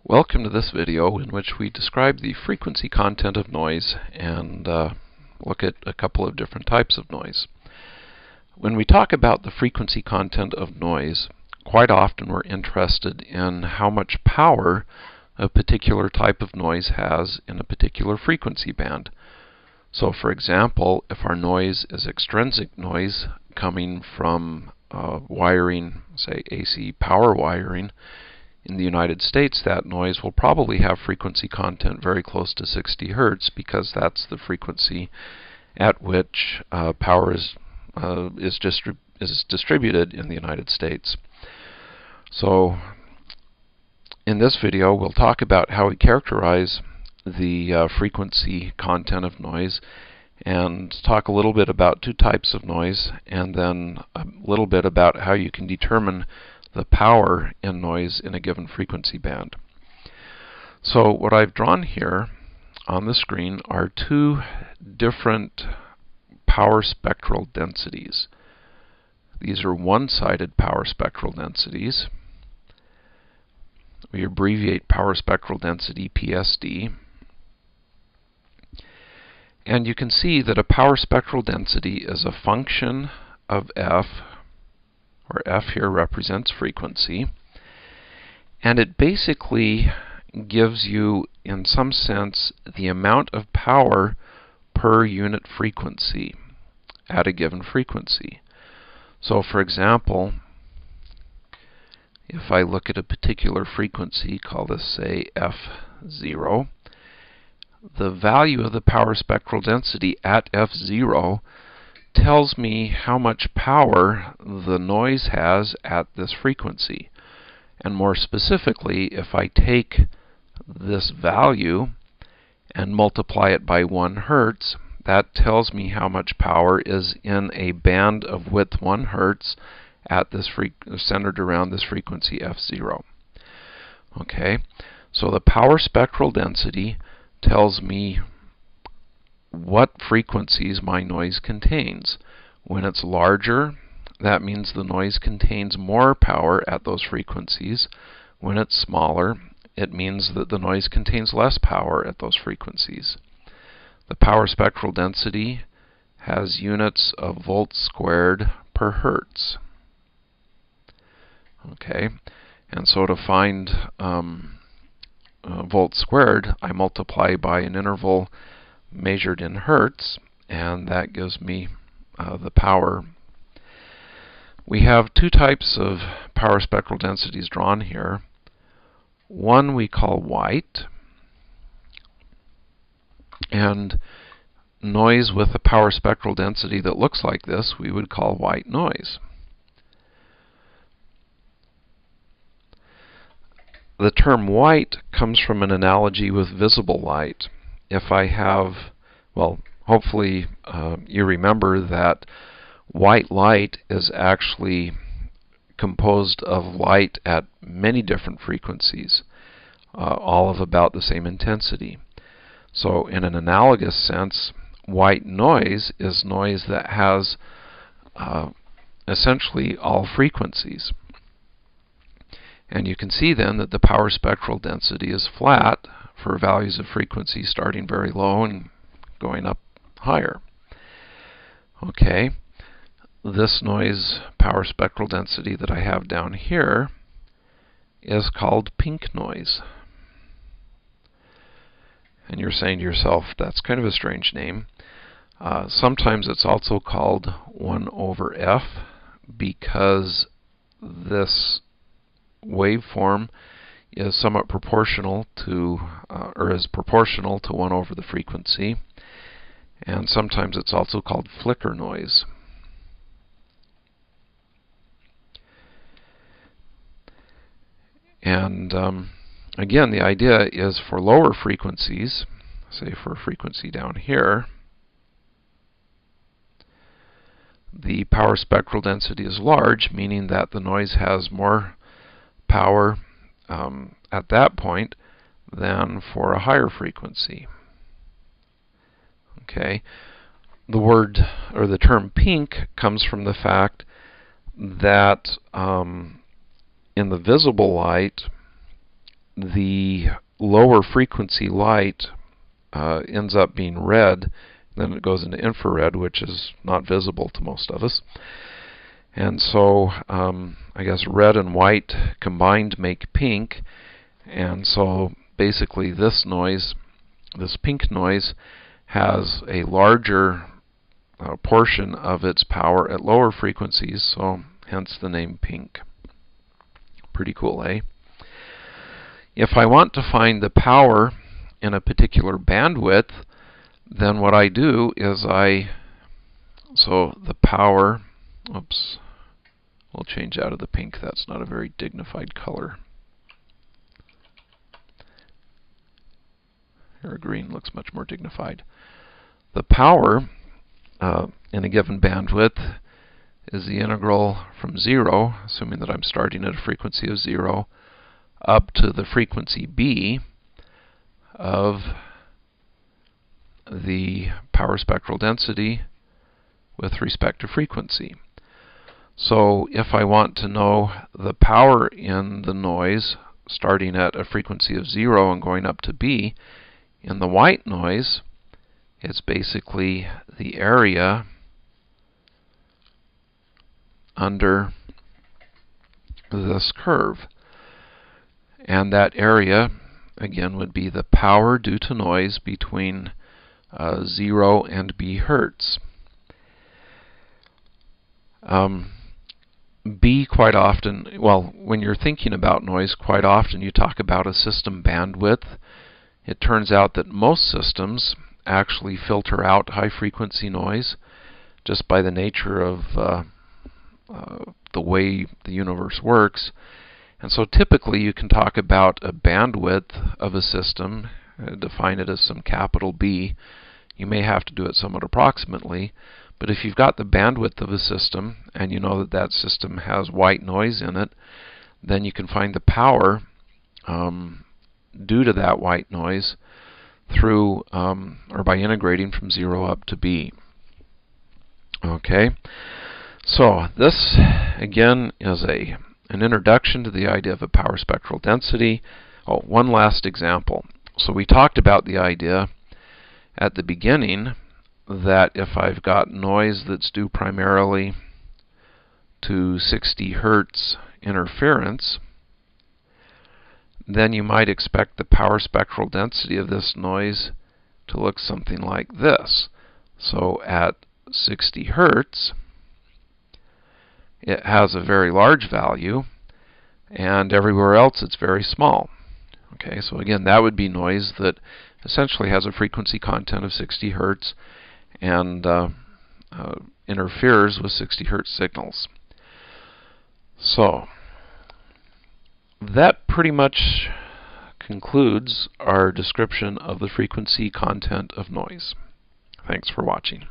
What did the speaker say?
Welcome to this video in which we describe the frequency content of noise and look at a couple of different types of noise. When we talk about the frequency content of noise, quite often we're interested in how much power a particular type of noise has in a particular frequency band. So for example, if our noise is extrinsic noise coming from wiring, say AC power wiring, in the United States, that noise will probably have frequency content very close to 60 Hertz because that's the frequency at which power is distributed in the United States. So in this video, we'll talk about how we characterize the frequency content of noise and talk a little bit about two types of noise, and then a little bit about how you can determine the power in noise in a given frequency band. So what I've drawn here on the screen are two different power spectral densities. These are one-sided power spectral densities. We abbreviate power spectral density PSD. And you can see that a power spectral density is a function of F, where F here represents frequency, and it basically gives you, in some sense, the amount of power per unit frequency at a given frequency. So for example, if I look at a particular frequency, call this say F0, the value of the power spectral density at F0 tells me how much power the noise has at this frequency. And more specifically, if I take this value and multiply it by 1 Hertz, that tells me how much power is in a band of width 1 Hertz at this centered around this frequency F0. Okay, so the power spectral density tells me what frequencies my noise contains. When it's larger, that means the noise contains more power at those frequencies. When it's smaller, it means that the noise contains less power at those frequencies. The power spectral density has units of volts squared per Hertz. Okay, and so to find volts squared, I multiply by an interval measured in Hertz, and that gives me the power. We have two types of power spectral densities drawn here. One we call white, and noise with a power spectral density that looks like this we would call white noise. The term white comes from an analogy with visible light. If I have, well, hopefully you remember that white light is actually composed of light at many different frequencies, all of about the same intensity. So in an analogous sense, white noise is noise that has essentially all frequencies. And you can see then that the power spectral density is flat for values of frequency starting very low and going up higher. Okay, this noise power spectral density that I have down here is called pink noise. And you're saying to yourself, that's kind of a strange name. Sometimes it's also called 1 over F because this waveform is somewhat proportional to, or is proportional to 1 over the frequency. And sometimes it's also called flicker noise. And again, the idea is for lower frequencies, say for a frequency down here, the power spectral density is large, meaning that the noise has more power at that point than for a higher frequency. Okay, the word or the term pink comes from the fact that in the visible light the lower frequency light ends up being red, then it goes into infrared, which is not visible to most of us. And so I guess red and white combined make pink, and so basically this noise, this pink noise, has a larger portion of its power at lower frequencies, so hence the name pink. Pretty cool, eh? If I want to find the power in a particular bandwidth, then what I do is so the power, oops, we'll change out of the pink. That's not a very dignified color. Here, green looks much more dignified. The power in a given bandwidth is the integral from 0, assuming that I'm starting at a frequency of 0, up to the frequency b of the power spectral density with respect to frequency. So if I want to know the power in the noise starting at a frequency of 0 and going up to b, in the white noise, it's basically the area under this curve. And that area, again, would be the power due to noise between 0 and b hertz. B quite often, well, when you're thinking about noise, quite often you talk about a system bandwidth. It turns out that most systems actually filter out high-frequency noise just by the nature of the way the universe works. And so typically you can talk about a bandwidth of a system, define it as some capital B. You may have to do it somewhat approximately, but if you've got the bandwidth of a system and you know that that system has white noise in it, then you can find the power due to that white noise through or by integrating from 0 up to b. Okay, so this again is an introduction to the idea of a power spectral density. Oh, one last example. So we talked about the idea at the beginning that if I've got noise that's due primarily to 60 Hertz interference, then you might expect the power spectral density of this noise to look something like this. So at 60 Hertz, it has a very large value, and everywhere else it's very small. Okay, so again, that would be noise that essentially has a frequency content of 60 Hertz and interferes with 60 Hertz signals. So that pretty much concludes our description of the frequency content of noise. Thanks for watching.